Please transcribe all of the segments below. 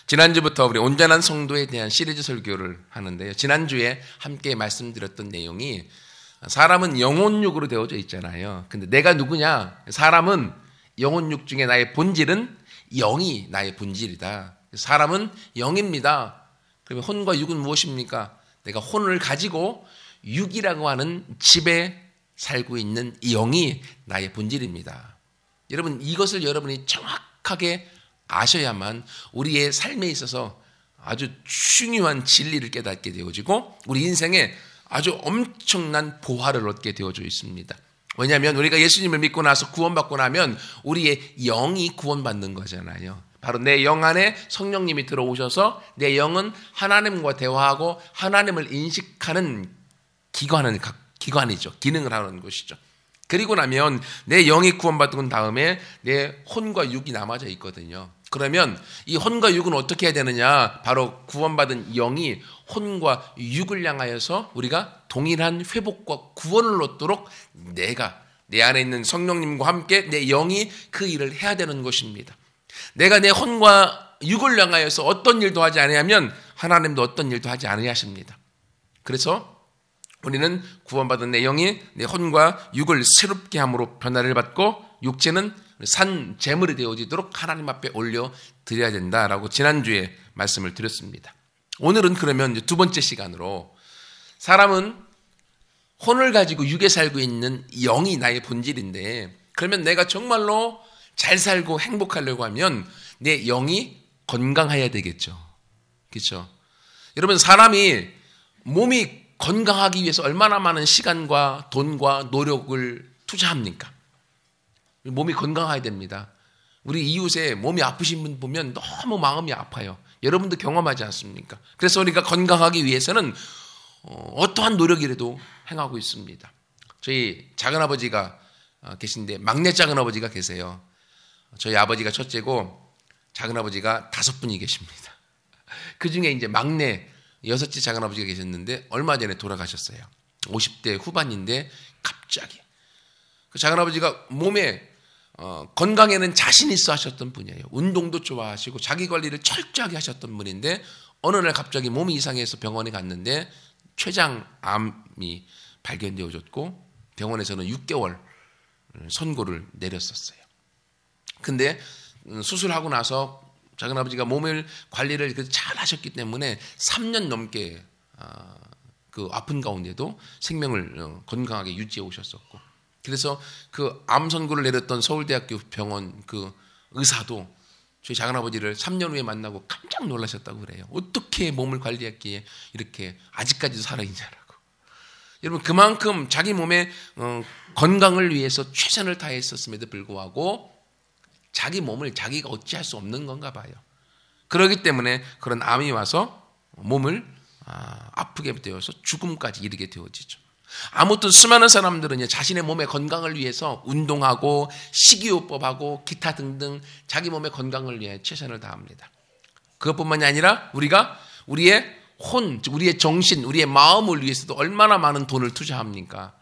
지난주부터 우리 온전한 성도에 대한 시리즈 설교를 하는데요. 지난주에 함께 말씀드렸던 내용이 사람은 영혼육으로 되어져 있잖아요. 근데 내가 누구냐? 사람은 영혼육 중에 나의 본질은 영이 나의 본질이다. 사람은 영입니다. 그러면 혼과 육은 무엇입니까? 내가 혼을 가지고 육이라고 하는 집에 살고 있는 이 영이 나의 본질입니다. 여러분, 이것을 여러분이 정확하게 아셔야만 우리의 삶에 있어서 아주 중요한 진리를 깨닫게 되어지고 우리 인생에 아주 엄청난 보화를 얻게 되어져 있습니다. 왜냐하면 우리가 예수님을 믿고 나서 구원받고 나면 우리의 영이 구원받는 거잖아요. 바로 내 영 안에 성령님이 들어오셔서 내 영은 하나님과 대화하고 하나님을 인식하는 기관이죠. 기능을 하는 것이죠. 그리고 나면 내 영이 구원받은 다음에 내 혼과 육이 남아져 있거든요. 그러면 이 혼과 육은 어떻게 해야 되느냐? 바로 구원받은 영이 혼과 육을 향하여서 우리가 동일한 회복과 구원을 얻도록 내가 내 안에 있는 성령님과 함께 내 영이 그 일을 해야 되는 것입니다. 내가 내 혼과 육을 향하여서 어떤 일도 하지 아니하면 하나님도 어떤 일도 하지 아니하십니다. 그래서 우리는 구원받은 내 영이 내 혼과 육을 새롭게 함으로 변화를 받고 육체는 산 제물이 되어지도록 하나님 앞에 올려 드려야 된다라고 지난주에 말씀을 드렸습니다. 오늘은 그러면 이제 두 번째 시간으로 사람은 혼을 가지고 육에 살고 있는 영이 나의 본질인데 그러면 내가 정말로 잘 살고 행복하려고 하면 내 영이 건강해야 되겠죠. 그렇죠? 여러분, 사람이 몸이 건강하기 위해서 얼마나 많은 시간과 돈과 노력을 투자합니까? 몸이 건강해야 됩니다. 우리 이웃에 몸이 아프신 분 보면 너무 마음이 아파요. 여러분도 경험하지 않습니까? 그래서 우리가 건강하기 위해서는 어떠한 노력이라도 행하고 있습니다. 저희 작은아버지가 계신데 막내 작은아버지가 계세요. 저희 아버지가 첫째고 작은아버지가 5분이 계십니다. 그중에 이제 막내 6째 작은아버지가 계셨는데 얼마 전에 돌아가셨어요. 50대 후반인데 갑자기 그 작은아버지가 몸에 건강에는 자신 있어 하셨던 분이에요. 운동도 좋아하시고 자기 관리를 철저하게 하셨던 분인데 어느 날 갑자기 몸이 이상해서 병원에 갔는데 췌장암이 발견되어졌고 병원에서는 6개월 선고를 내렸었어요. 근데 수술하고 나서 작은아버지가 몸을 관리를 잘 하셨기 때문에 3년 넘게 그 아픈 가운데도 생명을 건강하게 유지해 오셨었고 그래서 그 암 선고를 내렸던 서울대학교 병원 그 의사도 저희 작은아버지를 3년 후에 만나고 깜짝 놀라셨다고 그래요. 어떻게 몸을 관리했기에 이렇게 아직까지도 살아있냐라고. 여러분, 그만큼 자기 몸의 건강을 위해서 최선을 다했었음에도 불구하고 자기 몸을 자기가 어찌할 수 없는 건가 봐요. 그렇기 때문에 그런 암이 와서 몸을 아프게 되어서 죽음까지 이르게 되어지죠. 아무튼 수많은 사람들은 자신의 몸의 건강을 위해서 운동하고 식이요법하고 기타 등등 자기 몸의 건강을 위해 최선을 다합니다. 그것뿐만이 아니라 우리가 우리의 혼, 우리의 정신, 우리의 마음을 위해서도 얼마나 많은 돈을 투자합니까?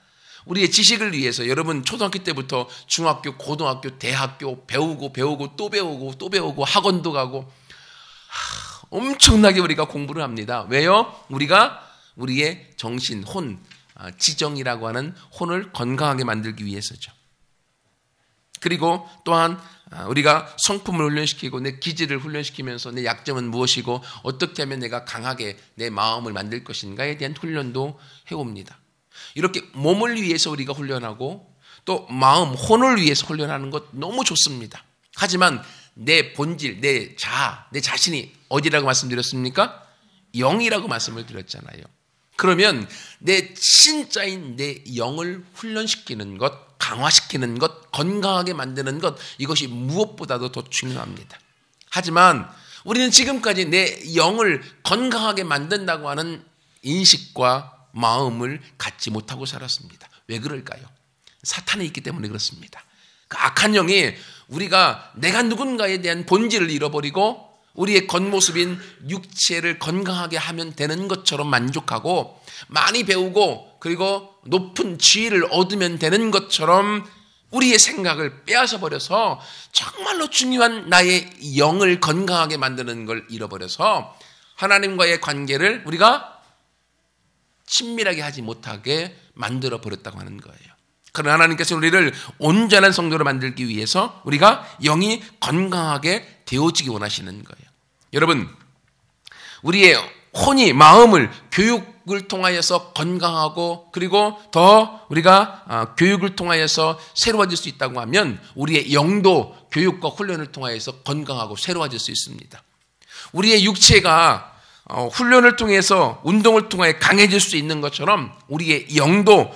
우리의 지식을 위해서 여러분 초등학교 때부터 중학교, 고등학교, 대학교 배우고 또 배우고 학원도 가고 엄청나게 우리가 공부를 합니다. 왜요? 우리가 우리의 정신, 혼, 지정이라고 하는 혼을 건강하게 만들기 위해서죠. 그리고 또한 우리가 성품을 훈련시키고 내 기질을 훈련시키면서 내 약점은 무엇이고 어떻게 하면 내가 강하게 내 마음을 만들 것인가에 대한 훈련도 해옵니다. 이렇게 몸을 위해서 우리가 훈련하고 또 마음, 혼을 위해서 훈련하는 것 너무 좋습니다. 하지만 내 본질, 내 자신이 어디라고 말씀드렸습니까? 영이라고 말씀을 드렸잖아요. 그러면 내 진짜인 내 영을 훈련시키는 것, 강화시키는 것, 건강하게 만드는 것, 이것이 무엇보다도 더 중요합니다. 하지만 우리는 지금까지 내 영을 건강하게 만든다고 하는 인식과 마음을 갖지 못하고 살았습니다. 왜 그럴까요? 사탄이 있기 때문에 그렇습니다. 그 악한 영이 우리가 내가 누군가에 대한 본질을 잃어버리고 우리의 겉모습인 육체를 건강하게 하면 되는 것처럼 만족하고 많이 배우고 그리고 높은 지위를 얻으면 되는 것처럼 우리의 생각을 빼앗아 버려서 정말로 중요한 나의 영을 건강하게 만드는 걸 잃어버려서 하나님과의 관계를 우리가 친밀하게 하지 못하게 만들어 버렸다고 하는 거예요. 그러나 하나님께서 우리를 온전한 성도로 만들기 위해서 우리가 영이 건강하게 되어지기 원하시는 거예요. 여러분, 우리의 혼이 마음을 교육을 통하여서 건강하고 그리고 더 우리가 교육을 통하여서 새로워질 수 있다고 하면 우리의 영도 교육과 훈련을 통하여서 건강하고 새로워질 수 있습니다. 우리의 육체가 훈련을 통해서 운동을 통해 강해질 수 있는 것처럼 우리의 영도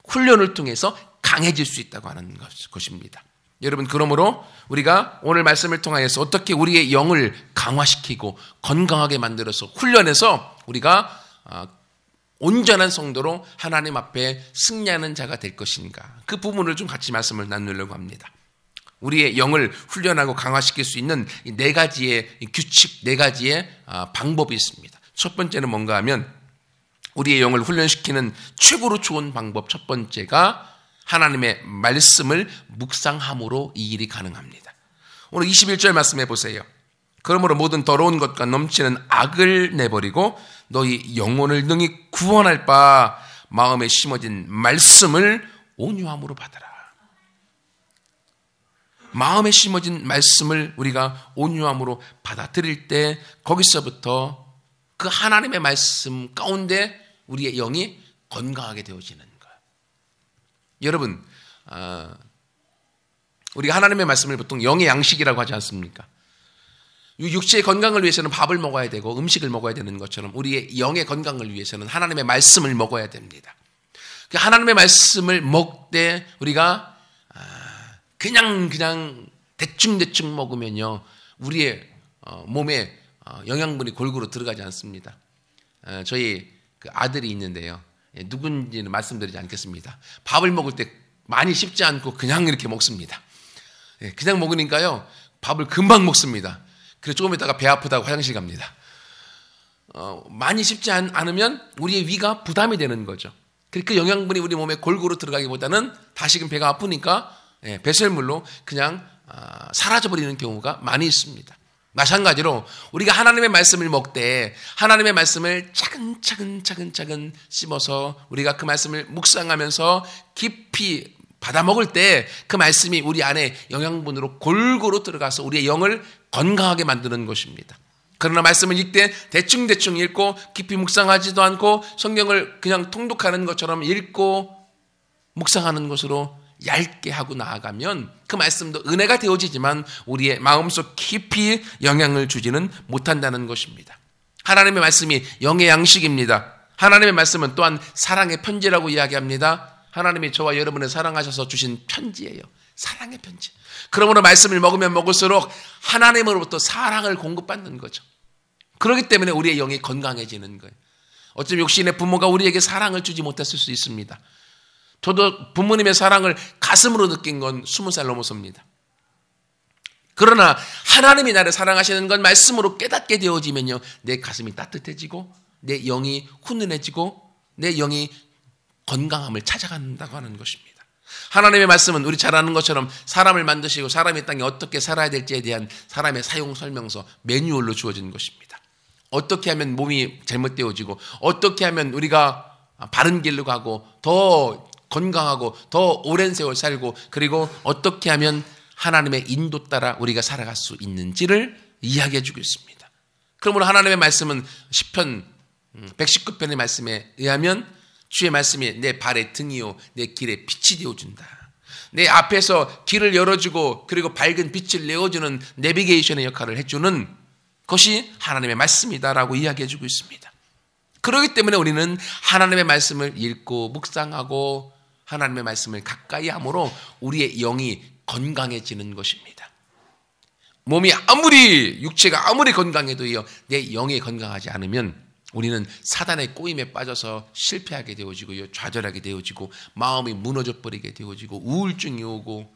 훈련을 통해서 강해질 수 있다고 하는 것입니다. 여러분, 그러므로 우리가 오늘 말씀을 통하여서 어떻게 우리의 영을 강화시키고 건강하게 만들어서 훈련해서 우리가 온전한 성도로 하나님 앞에 승리하는 자가 될 것인가, 그 부분을 좀 같이 말씀을 나누려고 합니다. 우리의 영을 훈련하고 강화시킬 수 있는 이 네 가지의 규칙, 네 가지의 방법이 있습니다. 첫 번째는 뭔가 하면 우리의 영을 훈련시키는 최고로 좋은 방법, 첫 번째가 하나님의 말씀을 묵상함으로 이 일이 가능합니다. 오늘 21절 말씀해 보세요. 그러므로 모든 더러운 것과 넘치는 악을 내버리고 너희 영혼을 능히 구원할 바 마음에 심어진 말씀을 온유함으로 받아라. 마음에 심어진 말씀을 우리가 온유함으로 받아들일 때 거기서부터 그 하나님의 말씀 가운데 우리의 영이 건강하게 되어지는 거예요. 여러분, 우리가 하나님의 말씀을 보통 영의 양식이라고 하지 않습니까? 육체의 건강을 위해서는 밥을 먹어야 되고 음식을 먹어야 되는 것처럼 우리의 영의 건강을 위해서는 하나님의 말씀을 먹어야 됩니다. 하나님의 말씀을 먹되 우리가 그냥 대충 먹으면요, 우리의 몸에 영양분이 골고루 들어가지 않습니다. 저희 그 아들이 있는데요, 누군지는 말씀드리지 않겠습니다. 밥을 먹을 때 많이 씹지 않고 그냥 이렇게 먹습니다. 그냥 먹으니까요, 밥을 금방 먹습니다. 그래서 조금 있다가 배 아프다고 화장실 갑니다. 많이 씹지 않으면 우리의 위가 부담이 되는 거죠. 그 영양분이 우리 몸에 골고루 들어가기보다는 다시금 배가 아프니까 배설물로 그냥 사라져버리는 경우가 많이 있습니다. 마찬가지로 우리가 하나님의 말씀을 먹되 하나님의 말씀을 차근차근 씹어서 우리가 그 말씀을 묵상하면서 깊이 받아 먹을 때 그 말씀이 우리 안에 영양분으로 골고루 들어가서 우리의 영을 건강하게 만드는 것입니다. 그러나 말씀을 읽되 대충 읽고 깊이 묵상하지도 않고 성경을 그냥 통독하는 것처럼 읽고 묵상하는 것으로 얇게 하고 나아가면 그 말씀도 은혜가 되어지지만 우리의 마음속 깊이 영향을 주지는 못한다는 것입니다. 하나님의 말씀이 영의 양식입니다. 하나님의 말씀은 또한 사랑의 편지라고 이야기합니다. 하나님이 저와 여러분을 사랑하셔서 주신 편지예요. 사랑의 편지. 그러므로 말씀을 먹으면 먹을수록 하나님으로부터 사랑을 공급받는 거죠. 그렇기 때문에 우리의 영이 건강해지는 거예요. 어쩌면 육신의 부모가 우리에게 사랑을 주지 못했을 수 있습니다. 저도 부모님의 사랑을 가슴으로 느낀 건 20살 넘어서입니다. 그러나 하나님이 나를 사랑하시는 건 말씀으로 깨닫게 되어지면요, 내 가슴이 따뜻해지고 내 영이 훈훈해지고 내 영이 건강함을 찾아간다고 하는 것입니다. 하나님의 말씀은 우리 잘 아는 것처럼 사람을 만드시고 사람이 땅에 어떻게 살아야 될지에 대한 사람의 사용 설명서, 매뉴얼로 주어진 것입니다. 어떻게 하면 몸이 잘못되어지고 어떻게 하면 우리가 바른 길로 가고 더 건강하고 더 오랜 세월 살고 그리고 어떻게 하면 하나님의 인도 따라 우리가 살아갈 수 있는지를 이야기해 주고 있습니다. 그러므로 하나님의 말씀은 시편 119편의 말씀에 의하면 주의 말씀이 내 발의 등이요 내 길에 빛이 되어준다. 내 앞에서 길을 열어주고 그리고 밝은 빛을 내어주는 내비게이션의 역할을 해주는 것이 하나님의 말씀이다라고 이야기해 주고 있습니다. 그렇기 때문에 우리는 하나님의 말씀을 읽고 묵상하고 하나님의 말씀을 가까이 함으로 우리의 영이 건강해지는 것입니다. 몸이 아무리 육체가 아무리 건강해도요, 내 영이 건강하지 않으면 우리는 사단의 꼬임에 빠져서 실패하게 되어지고요, 좌절하게 되어지고 마음이 무너져 버리게 되어지고 우울증이 오고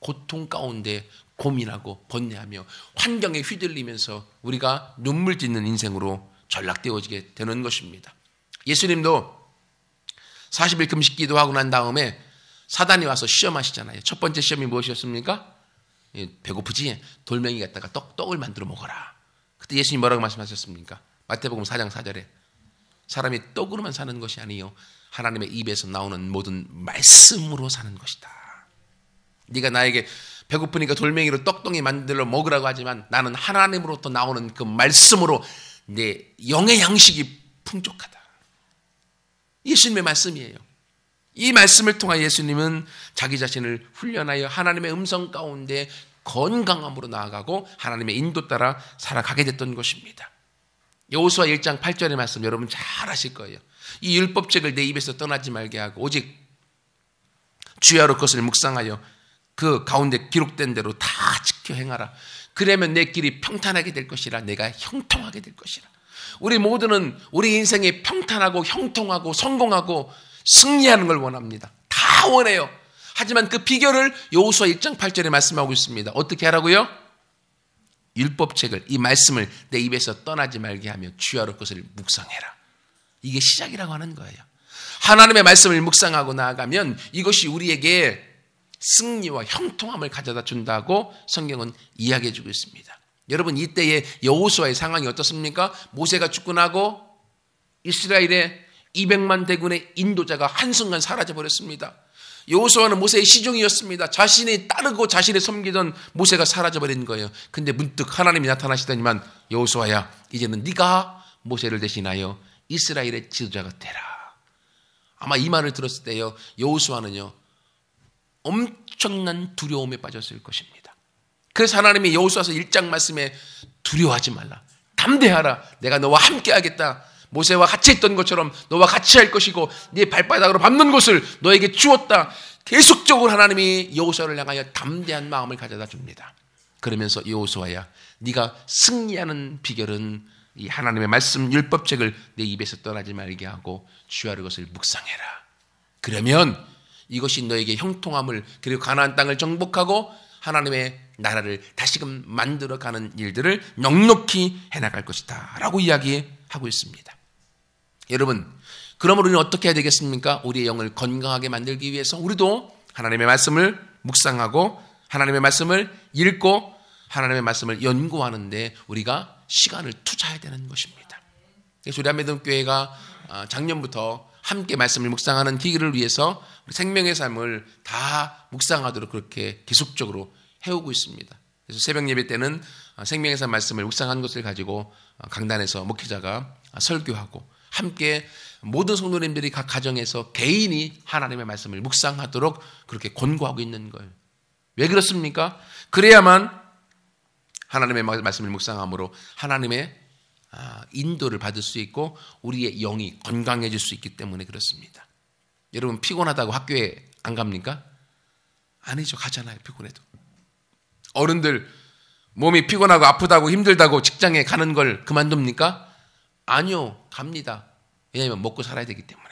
고통 가운데 고민하고 번뇌하며 환경에 휘둘리면서 우리가 눈물 짓는 인생으로 전락되어지게 되는 것입니다. 예수님도 40일 금식 기도하고 난 다음에 사단이 와서 시험하시잖아요. 첫 번째 시험이 무엇이었습니까? 배고프지? 돌멩이 갖다가 떡을 만들어 먹어라. 그때 예수님 뭐라고 말씀하셨습니까? 마태복음 4장 4절에 사람이 떡으로만 사는 것이 아니요 하나님의 입에서 나오는 모든 말씀으로 사는 것이다. 네가 나에게 배고프니까 돌멩이로 떡덩이 만들어 먹으라고 하지만 나는 하나님으로부터 나오는 그 말씀으로 내 영의 양식이 풍족하다. 예수님의 말씀이에요. 이 말씀을 통하여 예수님은 자기 자신을 훈련하여 하나님의 음성 가운데 건강함으로 나아가고 하나님의 인도 따라 살아가게 됐던 것입니다. 여호수아 1장 8절의 말씀 여러분 잘 아실 거예요. 이 율법책을 내 입에서 떠나지 말게 하고 오직 주야로 그것을 묵상하여 그 가운데 기록된 대로 다 지켜 행하라. 그러면 내 길이 평탄하게 될 것이라 내가 형통하게 될 것이라. 우리 모두는 우리 인생이 평탄하고 형통하고 성공하고 승리하는 걸 원합니다. 다 원해요. 하지만 그 비결을 여호수아 1장 8절에 말씀하고 있습니다. 어떻게 하라고요? 율법책을, 이 말씀을 내 입에서 떠나지 말게 하며 주야로 그것을 묵상해라. 이게 시작이라고 하는 거예요. 하나님의 말씀을 묵상하고 나아가면 이것이 우리에게 승리와 형통함을 가져다 준다고 성경은 이야기해 주고 있습니다. 여러분 이때의 여호수아의 상황이 어떻습니까? 모세가 죽고 나고 이스라엘의 200만 대군의 인도자가 한순간 사라져버렸습니다. 여호수아는 모세의 시종이었습니다. 자신이 따르고 자신이 섬기던 모세가 사라져버린 거예요. 근데 문득 하나님이 나타나시더니만 여호수아야 이제는 네가 모세를 대신하여 이스라엘의 지도자가 되라. 아마 이 말을 들었을 때요 여호수아는요 엄청난 두려움에 빠졌을 것입니다. 그래서 하나님이 여호수아서 1장 말씀에 두려워하지 말라. 담대하라. 내가 너와 함께 하겠다. 모세와 같이 했던 것처럼 너와 같이 할 것이고 네 발바닥으로 밟는 곳을 너에게 주었다. 계속적으로 하나님이 여호수아를 향하여 담대한 마음을 가져다 줍니다. 그러면서 여호수아야 네가 승리하는 비결은 이 하나님의 말씀 율법책을 내 입에서 떠나지 말게 하고 주야로 것을 묵상해라. 그러면 이것이 너에게 형통함을 그리고 가나안 땅을 정복하고 하나님의 나라를 다시금 만들어가는 일들을 넉넉히 해나갈 것이다 라고 이야기하고 있습니다. 여러분 그러므로 우리는 어떻게 해야 되겠습니까? 우리의 영을 건강하게 만들기 위해서 우리도 하나님의 말씀을 묵상하고 하나님의 말씀을 읽고 하나님의 말씀을 연구하는데 우리가 시간을 투자해야 되는 것입니다. 그래서 우리 한매듭교회가 작년부터 함께 말씀을 묵상하는 기기를 위해서 생명의 삶을 다 묵상하도록 그렇게 계속적으로 해오고 있습니다. 그래서 새벽 예배 때는 생명의 삶 말씀을 묵상한 것을 가지고 강단에서 목회자가 설교하고 함께 모든 성도님들이 각 가정에서 개인이 하나님의 말씀을 묵상하도록 그렇게 권고하고 있는 거예요. 왜 그렇습니까? 그래야만 하나님의 말씀을 묵상함으로 하나님의 인도를 받을 수 있고 우리의 영이 건강해질 수 있기 때문에 그렇습니다. 여러분 피곤하다고 학교에 안 갑니까? 아니죠. 가잖아요. 피곤해도. 어른들 몸이 피곤하고 아프다고 힘들다고 직장에 가는 걸 그만둡니까? 아니요. 갑니다. 왜냐하면 먹고 살아야 되기 때문에.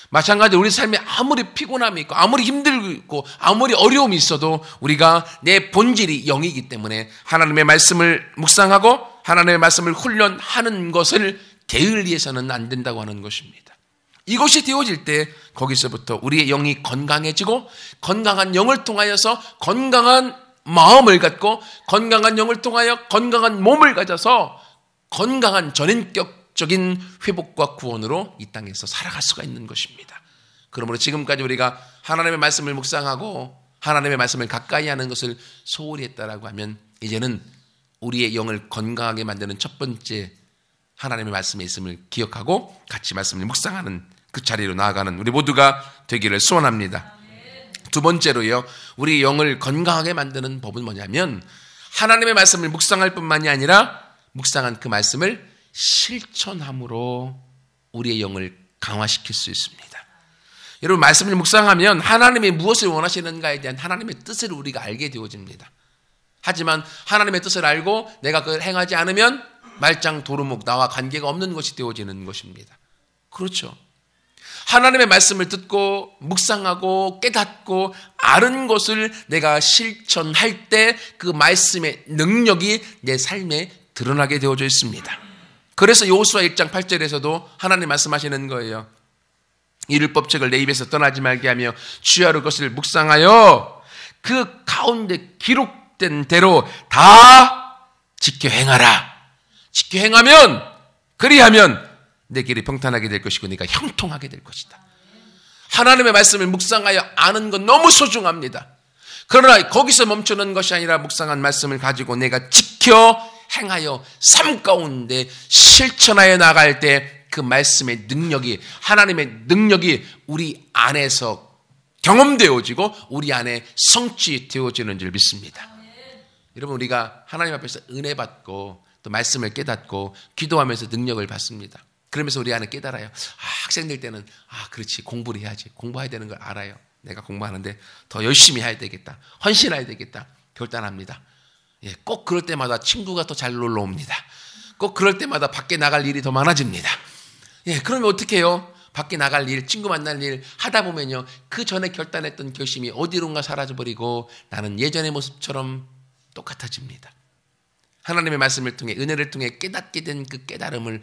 마찬가지로 우리 삶에 아무리 피곤함이 있고 아무리 힘들고 아무리 어려움이 있어도 우리가 내 본질이 영이기 때문에 하나님의 말씀을 묵상하고 하나님의 말씀을 훈련하는 것을 게을리해서는 안 된다고 하는 것입니다. 이것이 되어질 때 거기서부터 우리의 영이 건강해지고 건강한 영을 통하여서 건강한 마음을 갖고 건강한 영을 통하여 건강한 몸을 가져서 건강한 전인격적인 회복과 구원으로 이 땅에서 살아갈 수가 있는 것입니다. 그러므로 지금까지 우리가 하나님의 말씀을 묵상하고 하나님의 말씀을 가까이 하는 것을 소홀히 했다라고 하면 이제는 우리의 영을 건강하게 만드는 첫 번째 하나님의 말씀에 있음을 기억하고 같이 말씀을 묵상하는 그 자리로 나아가는 우리 모두가 되기를 소원합니다. 두 번째로요, 우리 영을 건강하게 만드는 법은 뭐냐면 하나님의 말씀을 묵상할 뿐만이 아니라 묵상한 그 말씀을 실천함으로 우리의 영을 강화시킬 수 있습니다. 여러분 말씀을 묵상하면 하나님이 무엇을 원하시는가에 대한 하나님의 뜻을 우리가 알게 되어집니다. 하지만 하나님의 뜻을 알고 내가 그걸 행하지 않으면 말짱 도루묵 나와 관계가 없는 것이 되어지는 것입니다. 그렇죠. 하나님의 말씀을 듣고 묵상하고 깨닫고 아는 것을 내가 실천할 때 그 말씀의 능력이 내 삶에 드러나게 되어져 있습니다. 그래서 여호수아 1장 8절에서도 하나님 말씀하시는 거예요. 이 율법책을 내 입에서 떠나지 말게 하며 주야로 그것을 묵상하여 그 가운데 기록된 대로 다 지켜 행하라. 지켜 행하면, 그리하면 내 길이 평탄하게 될 것이고 네가 형통하게 될 것이다. 하나님의 말씀을 묵상하여 아는 건 너무 소중합니다. 그러나 거기서 멈추는 것이 아니라 묵상한 말씀을 가지고 내가 지켜 행하여 삶 가운데 실천하여 나갈 때 그 말씀의 능력이, 하나님의 능력이 우리 안에서 경험되어지고 우리 안에 성취되어지는 줄 믿습니다. 여러분, 우리가 하나님 앞에서 은혜 받고 또 말씀을 깨닫고 기도하면서 능력을 받습니다. 그러면서 우리 안에 깨달아요. 학생들 때는 그렇지, 공부를 해야지. 공부해야 되는 걸 알아요. 내가 공부하는데 더 열심히 해야 되겠다. 헌신해야 되겠다. 결단합니다. 꼭 그럴 때마다 친구가 더 잘 놀러 옵니다. 꼭 그럴 때마다 밖에 나갈 일이 더 많아집니다. 그러면 어떻게 해요? 밖에 나갈 일, 친구 만날 일 하다 보면요, 그 전에 결단했던 결심이 어디론가 사라져버리고 나는 예전의 모습처럼 똑같아집니다. 하나님의 말씀을 통해, 은혜를 통해 깨닫게 된 그 깨달음을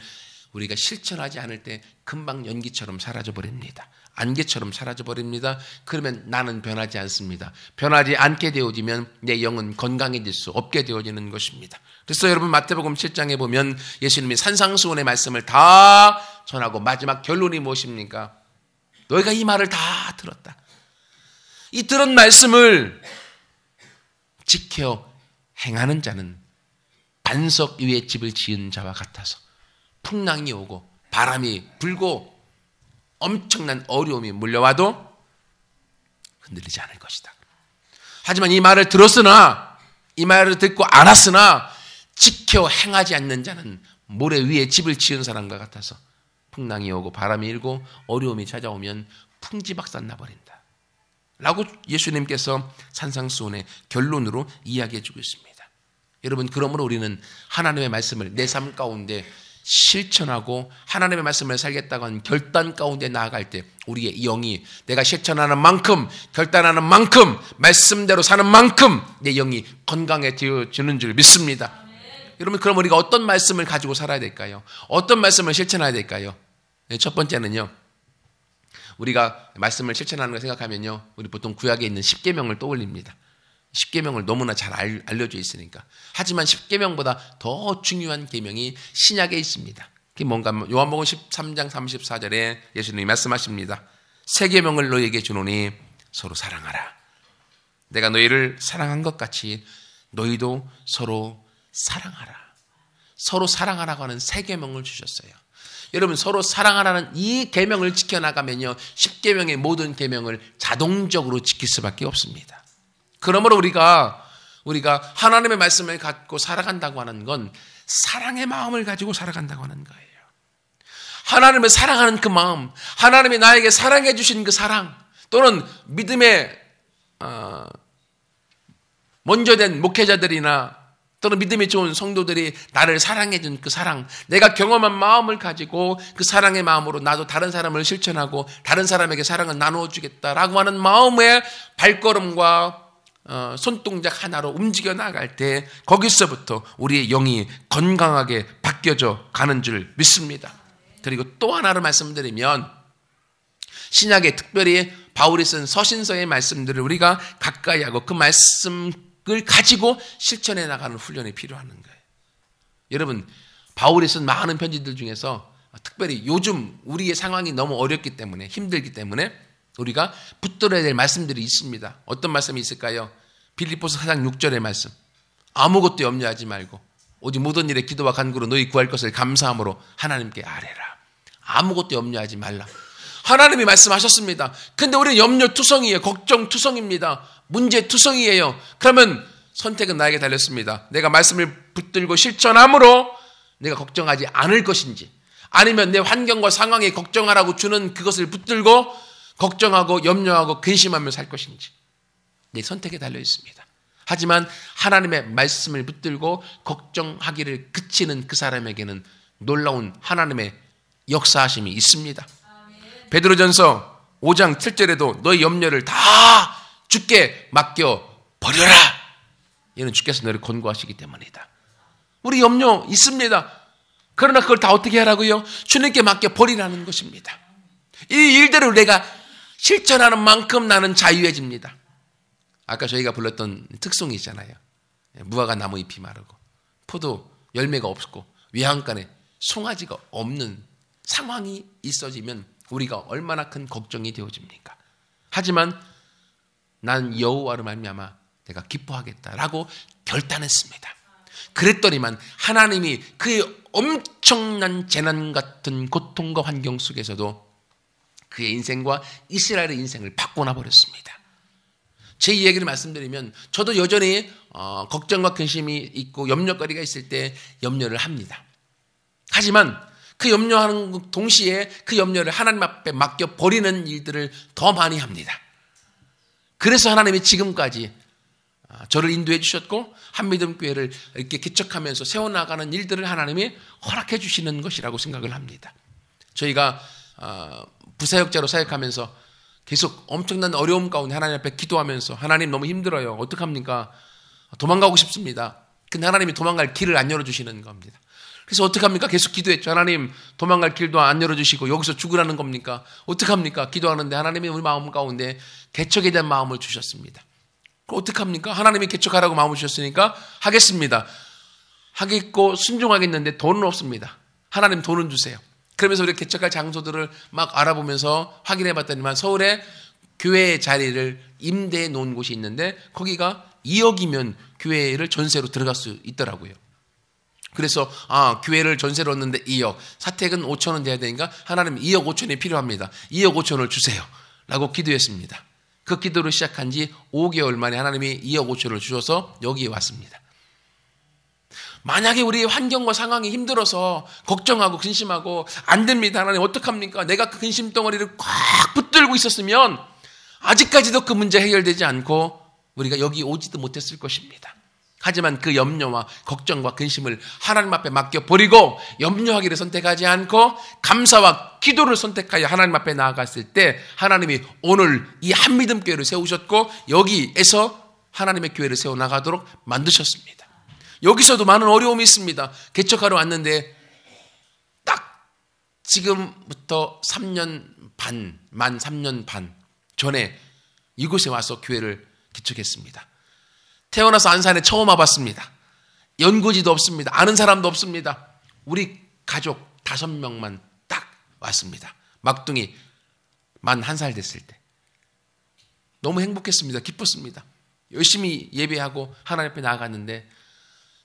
우리가 실천하지 않을 때 금방 연기처럼 사라져버립니다. 안개처럼 사라져버립니다. 그러면 나는 변하지 않습니다. 변하지 않게 되어지면 내 영은 건강해질 수 없게 되어지는 것입니다. 그래서 여러분, 마태복음 7장에 보면 예수님이 산상수훈의 말씀을 다 전하고 마지막 결론이 무엇입니까? 너희가 이 말을 다 들었다. 이 들은 말씀을 지켜 행하는 자는 반석 위에 집을 지은 자와 같아서 풍랑이 오고 바람이 불고 엄청난 어려움이 물려와도 흔들리지 않을 것이다. 하지만 이 말을 들었으나, 이 말을 듣고 알았으나 지켜 행하지 않는 자는 모래 위에 집을 지은 사람과 같아서 풍랑이 오고 바람이 일고 어려움이 찾아오면 풍지박산 나버린다 라고 예수님께서 산상수훈의 결론으로 이야기해 주고 있습니다. 여러분, 그러므로 우리는 하나님의 말씀을 내 삶 가운데 실천하고 하나님의 말씀을 살겠다고 하는 결단 가운데 나아갈 때 우리의 영이, 내가 실천하는 만큼, 결단하는 만큼, 말씀대로 사는 만큼 내 영이 건강해지는 줄 믿습니다. 여러분, 그럼 우리가 어떤 말씀을 가지고 살아야 될까요? 어떤 말씀을 실천해야 될까요? 첫 번째는요, 우리가 말씀을 실천하는 걸 생각하면요, 우리 보통 구약에 있는 10계명을 떠올립니다. 10계명을 너무나 잘 알려져 있으니까. 하지만 10계명보다 더 중요한 계명이 신약에 있습니다. 그게 뭔가, 요한복음 13장 34절에 예수님이 말씀하십니다. 새 계명을 너희에게 주노니 서로 사랑하라. 내가 너희를 사랑한 것 같이 너희도 서로 사랑하라. 서로 사랑하라고 하는 새 계명을 주셨어요. 여러분, 서로 사랑하라는 이 계명을 지켜나가면요, 10계명의 모든 계명을 자동적으로 지킬 수밖에 없습니다. 그러므로 우리가 하나님의 말씀을 갖고 살아간다고 하는 건 사랑의 마음을 가지고 살아간다고 하는 거예요. 하나님을 사랑하는 그 마음, 하나님이 나에게 사랑해 주신 그 사랑, 또는 믿음의 먼저 된 목회자들이나 또는 믿음이 좋은 성도들이 나를 사랑해 준 그 사랑, 내가 경험한 마음을 가지고 그 사랑의 마음으로 나도 다른 사람을 실천하고 다른 사람에게 사랑을 나누어 주겠다라고 하는 마음의 발걸음과 손동작 하나로 움직여 나갈 때 거기서부터 우리의 영이 건강하게 바뀌어져 가는 줄 믿습니다. 그리고 또 하나로 말씀드리면, 신약에 특별히 바울이 쓴 서신서의 말씀들을 우리가 가까이 하고 그 말씀을 가지고 실천해 나가는 훈련이 필요한 거예요. 여러분, 바울이 쓴 많은 편지들 중에서 특별히 요즘 우리의 상황이 너무 어렵기 때문에, 힘들기 때문에 우리가 붙들어야 될 말씀들이 있습니다. 어떤 말씀이 있을까요? 빌립보서 4장 6절의 말씀. 아무것도 염려하지 말고 오직 모든 일에 기도와 간구로 너희 구할 것을 감사함으로 하나님께 아뢰라. 아무것도 염려하지 말라. 하나님이 말씀하셨습니다. 근데 우리는 염려투성이에요. 걱정투성입니다. 문제투성이에요. 그러면 선택은 나에게 달렸습니다. 내가 말씀을 붙들고 실천함으로 내가 걱정하지 않을 것인지, 아니면 내 환경과 상황에 걱정하라고 주는 그것을 붙들고 걱정하고 염려하고 근심하며 살 것인지, 내 선택에 달려 있습니다. 하지만 하나님의 말씀을 붙들고 걱정하기를 그치는 그 사람에게는 놀라운 하나님의 역사하심이 있습니다. 베드로전서 5장 7절에도 너희 염려를 다 주께 맡겨 버려라. 이는 주께서 너를 권고하시기 때문이다. 우리 염려 있습니다. 그러나 그걸 다 어떻게 하라고요? 주님께 맡겨 버리라는 것입니다. 이 일들을 내가 실천하는 만큼 나는 자유해집니다. 아까 저희가 불렀던 특송이 있잖아요. 무화과 나무 잎이 마르고 포도 열매가 없고 외양간에 송아지가 없는 상황이 있어지면 우리가 얼마나 큰 걱정이 되어집니까? 하지만 난 여호와로 말미암아 내가 기뻐하겠다라고 결단했습니다. 그랬더니만 하나님이 그 엄청난 재난 같은 고통과 환경 속에서도 그의 인생과 이스라엘의 인생을 바꿔놔 버렸습니다. 제 이야기를 말씀드리면 저도 여전히 걱정과 근심이 있고 염려거리가 있을 때 염려를 합니다. 하지만 그 염려하는 동시에 그 염려를 하나님 앞에 맡겨버리는 일들을 더 많이 합니다. 그래서 하나님이 지금까지 저를 인도해 주셨고 한미듬교회를 이렇게 개척하면서 세워나가는 일들을 하나님이 허락해 주시는 것이라고 생각을 합니다. 저희가 부사역자로 사역하면서 계속 엄청난 어려움 가운데 하나님 앞에 기도하면서 하나님 너무 힘들어요. 어떡합니까? 도망가고 싶습니다. 근데 하나님이 도망갈 길을 안 열어주시는 겁니다. 그래서 어떡합니까? 계속 기도했죠. 하나님 도망갈 길도 안 열어주시고 여기서 죽으라는 겁니까? 어떡합니까? 기도하는데 하나님이 우리 마음 가운데 개척에 대한 마음을 주셨습니다. 어떡합니까? 하나님이 개척하라고 마음을 주셨으니까 하겠습니다. 하겠고 순종하겠는데 돈은 없습니다. 하나님 돈은 주세요. 그러면서 우리 개척할 장소들을 막 알아보면서 확인해 봤더니만 서울에 교회 자리를 임대해 놓은 곳이 있는데 거기가 2억이면 교회를 전세로 들어갈 수 있더라고요. 그래서 교회를 전세로 얻는데 2억, 사택은 5천원 돼야 되니까 하나님 2억 5천이 필요합니다. 2억 5천을 주세요 라고 기도했습니다. 그 기도를 시작한 지 5개월 만에 하나님이 2억 5천을 주셔서 여기에 왔습니다. 만약에 우리의 환경과 상황이 힘들어서 걱정하고 근심하고 안 됩니다. 하나님 어떡합니까? 내가 그 근심 덩어리를 꽉 붙들고 있었으면 아직까지도 그 문제 해결되지 않고 우리가 여기 오지도 못했을 것입니다. 하지만 그 염려와 걱정과 근심을 하나님 앞에 맡겨버리고 염려하기를 선택하지 않고 감사와 기도를 선택하여 하나님 앞에 나아갔을 때 하나님이 오늘 이 한미듬교회를 세우셨고 여기에서 하나님의 교회를 세워나가도록 만드셨습니다. 여기서도 많은 어려움이 있습니다. 개척하러 왔는데 딱 지금부터 3년 반, 만 3년 반 전에 이곳에 와서 교회를 개척했습니다. 태어나서 안산에 처음 와봤습니다. 연고지도 없습니다. 아는 사람도 없습니다. 우리 가족 5명만 딱 왔습니다. 막둥이 만 1살 됐을 때. 너무 행복했습니다. 기뻤습니다. 열심히 예배하고 하나님 앞에 나아갔는데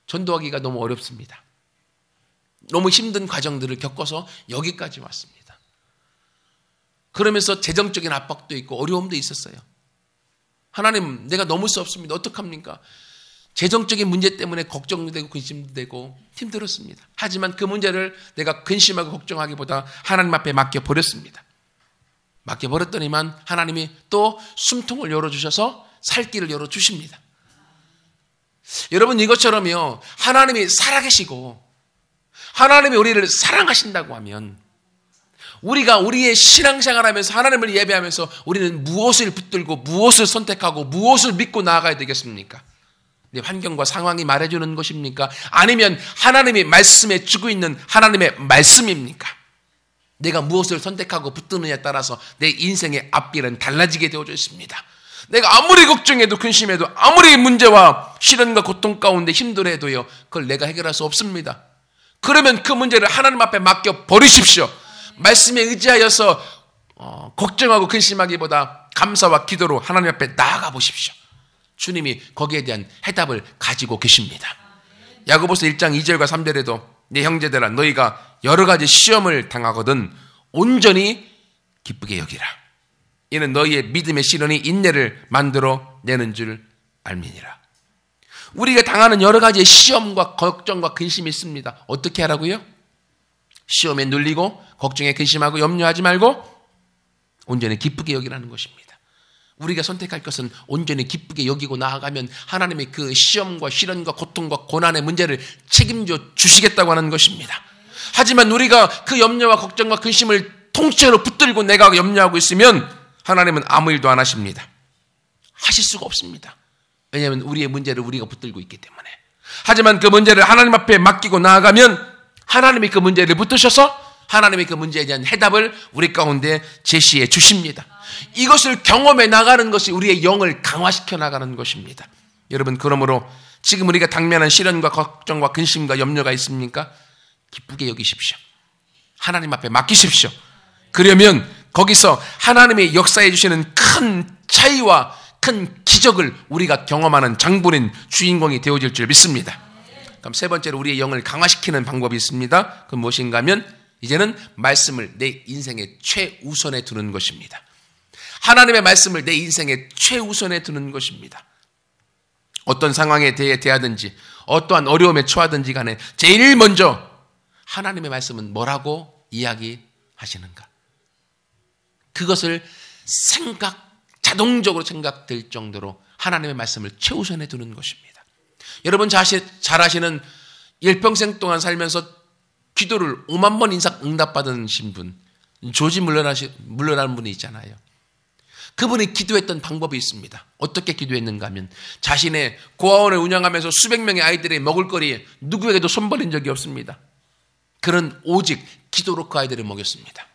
전도하기가 너무 어렵습니다. 너무 힘든 과정들을 겪어서 여기까지 왔습니다. 그러면서 재정적인 압박도 있고 어려움도 있었어요. 하나님, 내가 넘을 수 없습니다. 어떡합니까? 재정적인 문제 때문에 걱정도 되고 근심도 되고 힘들었습니다. 하지만 그 문제를 내가 근심하고 걱정하기보다 하나님 앞에 맡겨버렸습니다. 맡겨버렸더니만 하나님이 또 숨통을 열어주셔서 살 길을 열어주십니다. 여러분, 이것처럼요, 하나님이 살아계시고 하나님이 우리를 사랑하신다고 하면 우리가 우리의 신앙생활 하면서 하나님을 예배하면서 우리는 무엇을 붙들고 무엇을 선택하고 무엇을 믿고 나아가야 되겠습니까? 내 환경과 상황이 말해주는 것입니까? 아니면 하나님이 말씀해 주고 있는 하나님의 말씀입니까? 내가 무엇을 선택하고 붙드느냐에 따라서 내 인생의 앞길은 달라지게 되어져 있습니다. 내가 아무리 걱정해도 근심해도 아무리 문제와 시련과 고통 가운데 힘들어해도요, 그걸 내가 해결할 수 없습니다. 그러면 그 문제를 하나님 앞에 맡겨버리십시오. 말씀에 의지하여서 걱정하고 근심하기보다 감사와 기도로 하나님 앞에 나아가 보십시오. 주님이 거기에 대한 해답을 가지고 계십니다. 야고보서 1장 2절과 3절에도 내 형제들아 너희가 여러 가지 시험을 당하거든 온전히 기쁘게 여기라. 이는 너희의 믿음의 시련이 인내를 만들어 내는 줄 알미니라. 우리가 당하는 여러 가지의 시험과 걱정과 근심이 있습니다. 어떻게 하라고요? 시험에 눌리고 걱정에 근심하고 염려하지 말고 온전히 기쁘게 여기라는 것입니다. 우리가 선택할 것은 온전히 기쁘게 여기고 나아가면 하나님의 그 시험과 시련과 고통과 고난의 문제를 책임져 주시겠다고 하는 것입니다. 하지만 우리가 그 염려와 걱정과 근심을 통째로 붙들고 내가 염려하고 있으면 하나님은 아무 일도 안 하십니다. 하실 수가 없습니다. 왜냐하면 우리의 문제를 우리가 붙들고 있기 때문에. 하지만 그 문제를 하나님 앞에 맡기고 나아가면 하나님이 그 문제를 붙드셔서 하나님의 그 문제에 대한 해답을 우리 가운데 제시해 주십니다. 이것을 경험해 나가는 것이 우리의 영을 강화시켜 나가는 것입니다. 여러분, 그러므로 지금 우리가 당면한 시련과 걱정과 근심과 염려가 있습니까? 기쁘게 여기십시오. 하나님 앞에 맡기십시오. 그러면 거기서 하나님의 역사해 주시는 큰 차이와 큰 기적을 우리가 경험하는 장본인 주인공이 되어질 줄 믿습니다. 그럼 세 번째로 우리의 영을 강화시키는 방법이 있습니다. 그건 무엇인가 하면 이제는 말씀을 내 인생의 최우선에 두는 것입니다. 하나님의 말씀을 내 인생의 최우선에 두는 것입니다. 어떤 상황에 대하든지 어떠한 어려움에 처하든지 간에 제일 먼저 하나님의 말씀은 뭐라고 이야기하시는가? 그것을 자동적으로 생각될 정도로 하나님의 말씀을 최우선에 두는 것입니다. 여러분 잘 아시는 일평생 동안 살면서 기도를 5만 번 응답받은 분, 조지 물러라는 분이 있잖아요. 그분이 기도했던 방법이 있습니다. 어떻게 기도했는가 하면 자신의 고아원을 운영하면서 수백 명의 아이들의 먹을거리에 누구에게도 손버린 적이 없습니다. 그는 오직 기도로 그 아이들을 먹였습니다.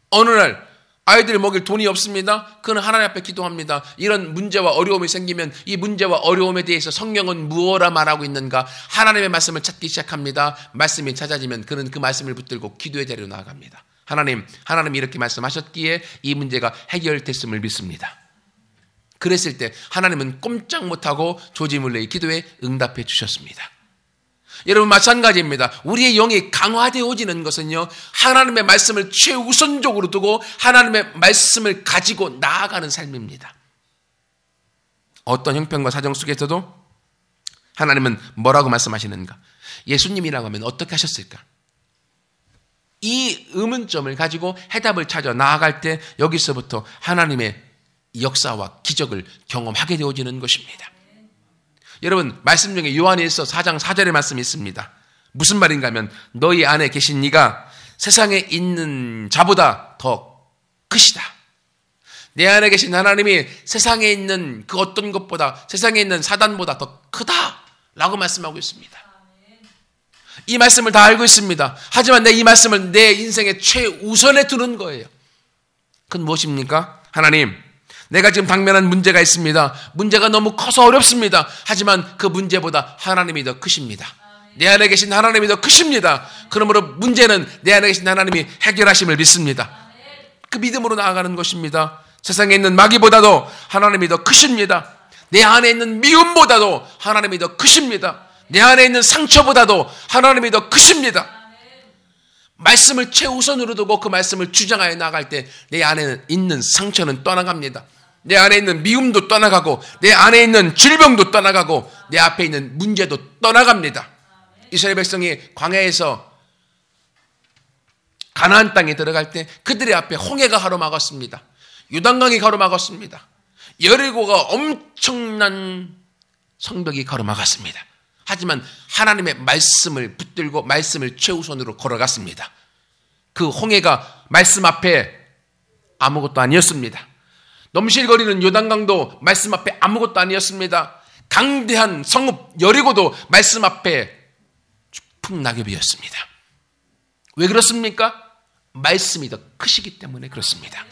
어느 날 아이들을 먹일 돈이 없습니다. 그는 하나님 앞에 기도합니다. 이런 문제와 어려움이 생기면 이 문제와 어려움에 대해서 성경은 무엇라 말하고 있는가? 하나님의 말씀을 찾기 시작합니다. 말씀이 찾아지면 그는 그 말씀을 붙들고 기도의 자리로 나아갑니다. 하나님이 이렇게 말씀하셨기에 이 문제가 해결됐음을 믿습니다. 그랬을 때 하나님은 꼼짝 못하고 조지 물레의 기도에 응답해 주셨습니다. 여러분 마찬가지입니다. 우리의 영이 강화되어지는 것은요, 하나님의 말씀을 최우선적으로 두고 하나님의 말씀을 가지고 나아가는 삶입니다. 어떤 형편과 사정 속에서도 하나님은 뭐라고 말씀하시는가? 예수님이라고 하면 어떻게 하셨을까? 이 의문점을 가지고 해답을 찾아 나아갈 때 여기서부터 하나님의 역사와 기적을 경험하게 되어지는 것입니다. 여러분 말씀 중에 요한일서 4장 4절의 말씀이 있습니다. 무슨 말인가 하면 너희 안에 계신 이가 세상에 있는 자보다 더 크시다. 내 안에 계신 하나님이 세상에 있는 그 어떤 것보다, 세상에 있는 사단보다 더 크다라고 말씀하고 있습니다. 이 말씀을 다 알고 있습니다. 하지만 이 말씀을 내 인생의 최우선에 두는 거예요. 그건 무엇입니까? 하나님, 내가 지금 당면한 문제가 있습니다. 문제가 너무 커서 어렵습니다. 하지만 그 문제보다 하나님이 더 크십니다. 내 안에 계신 하나님이 더 크십니다. 그러므로 문제는 내 안에 계신 하나님이 해결하심을 믿습니다. 그 믿음으로 나아가는 것입니다. 세상에 있는 마귀보다도 하나님이 더 크십니다. 내 안에 있는 미움보다도 하나님이 더 크십니다. 내 안에 있는 상처보다도 하나님이 더 크십니다. 말씀을 최우선으로 두고 그 말씀을 주장하여 나갈 때 내 안에 있는 상처는 떠나갑니다. 내 안에 있는 미움도 떠나가고 내 안에 있는 질병도 떠나가고 내 앞에 있는 문제도 떠나갑니다. 이스라엘 백성이 광야에서 가나안 땅에 들어갈 때 그들의 앞에 홍해가 가로막았습니다. 요단강이 가로막았습니다. 여리고가 엄청난 성벽이 가로막았습니다. 하지만 하나님의 말씀을 붙들고 말씀을 최우선으로 걸어갔습니다. 그 홍해가 말씀 앞에 아무것도 아니었습니다. 넘실거리는 요단강도 말씀 앞에 아무것도 아니었습니다. 강대한 성읍 여리고도 말씀 앞에 풍낙엽이었습니다. 왜 그렇습니까? 말씀이 더 크시기 때문에 그렇습니다.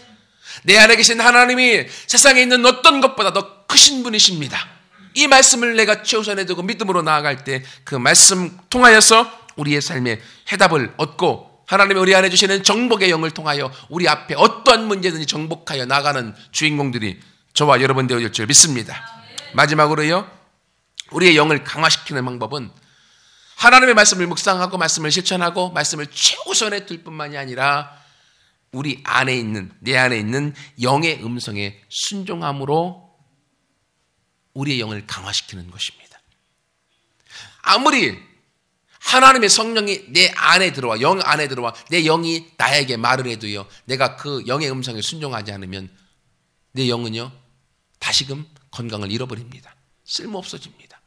내 안에 계신 하나님이 세상에 있는 어떤 것보다 더 크신 분이십니다. 이 말씀을 내가 최우선에 두고 믿음으로 나아갈 때 그 말씀 통하여서 우리의 삶에 해답을 얻고 하나님이 우리 안에 주시는 정복의 영을 통하여 우리 앞에 어떠한 문제든지 정복하여 나가는 주인공들이 저와 여러분 되어질 줄 믿습니다. 마지막으로요, 우리의 영을 강화시키는 방법은 하나님의 말씀을 묵상하고 말씀을 실천하고 말씀을 최우선에 둘 뿐만이 아니라 우리 안에 있는, 내 안에 있는 영의 음성에 순종함으로 우리의 영을 강화시키는 것입니다. 아무리 하나님의 성령이 내 안에 들어와, 영 안에 들어와 내 영이 나에게 말을 해도요, 내가 그 영의 음성에 순종하지 않으면 내 영은요 다시금 건강을 잃어버립니다. 쓸모없어집니다.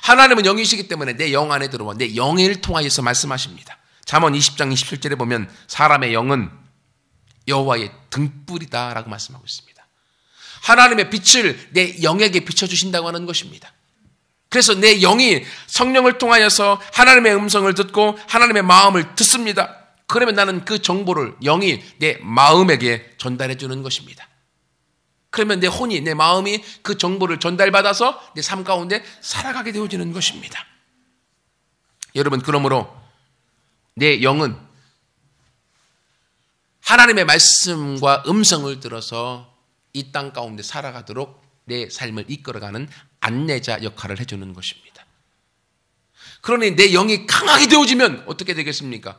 하나님은 영이시기 때문에 내 영 안에 들어와 내 영을 통하여서 말씀하십니다. 잠언 20장 27절에 보면 사람의 영은 여호와의 등불이다 라고 말씀하고 있습니다. 하나님의 빛을 내 영에게 비춰주신다고 하는 것입니다. 그래서 내 영이 성령을 통하여서 하나님의 음성을 듣고 하나님의 마음을 듣습니다. 그러면 나는 그 정보를 영이 내 마음에게 전달해 주는 것입니다. 그러면 내 혼이, 내 마음이 그 정보를 전달받아서 내 삶 가운데 살아가게 되어지는 것입니다. 여러분, 그러므로 내 영은 하나님의 말씀과 음성을 들어서 이 땅 가운데 살아가도록 내 삶을 이끌어가는 안내자 역할을 해주는 것입니다. 그러니 내 영이 강하게 되어지면 어떻게 되겠습니까?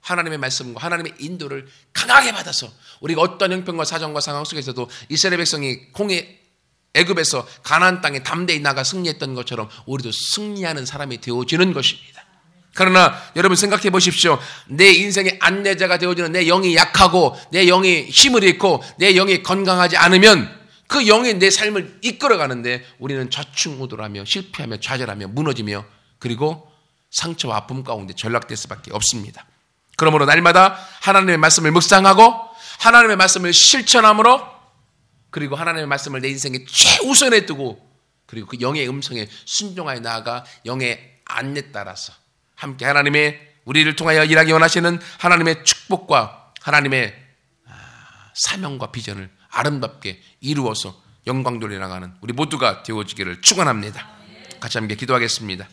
하나님의 말씀과 하나님의 인도를 강하게 받아서 우리가 어떤 형편과 사정과 상황 속에서도 이스라엘 백성이 애굽에서 가나안 땅에 담대히 나가 승리했던 것처럼 우리도 승리하는 사람이 되어지는 것입니다. 그러나 여러분 생각해 보십시오. 내 인생의 안내자가 되어지는 내 영이 약하고 내 영이 힘을 잃고 내 영이 건강하지 않으면 그 영이 내 삶을 이끌어가는데 우리는 좌충우돌하며 실패하며 좌절하며 무너지며 그리고 상처와 아픔 가운데 전락될 수밖에 없습니다. 그러므로 날마다 하나님의 말씀을 묵상하고 하나님의 말씀을 실천함으로 그리고 하나님의 말씀을 내 인생에 최우선에 두고 그리고 그 영의 음성에 순종하여 나아가 영의 안내에 따라서 함께 하나님의 우리를 통하여 일하기 원하시는 하나님의 축복과 하나님의 사명과 비전을 아름답게 이루어서 영광 돌려 나가는 우리 모두가 되어지기를 축원합니다. 같이 함께 기도하겠습니다.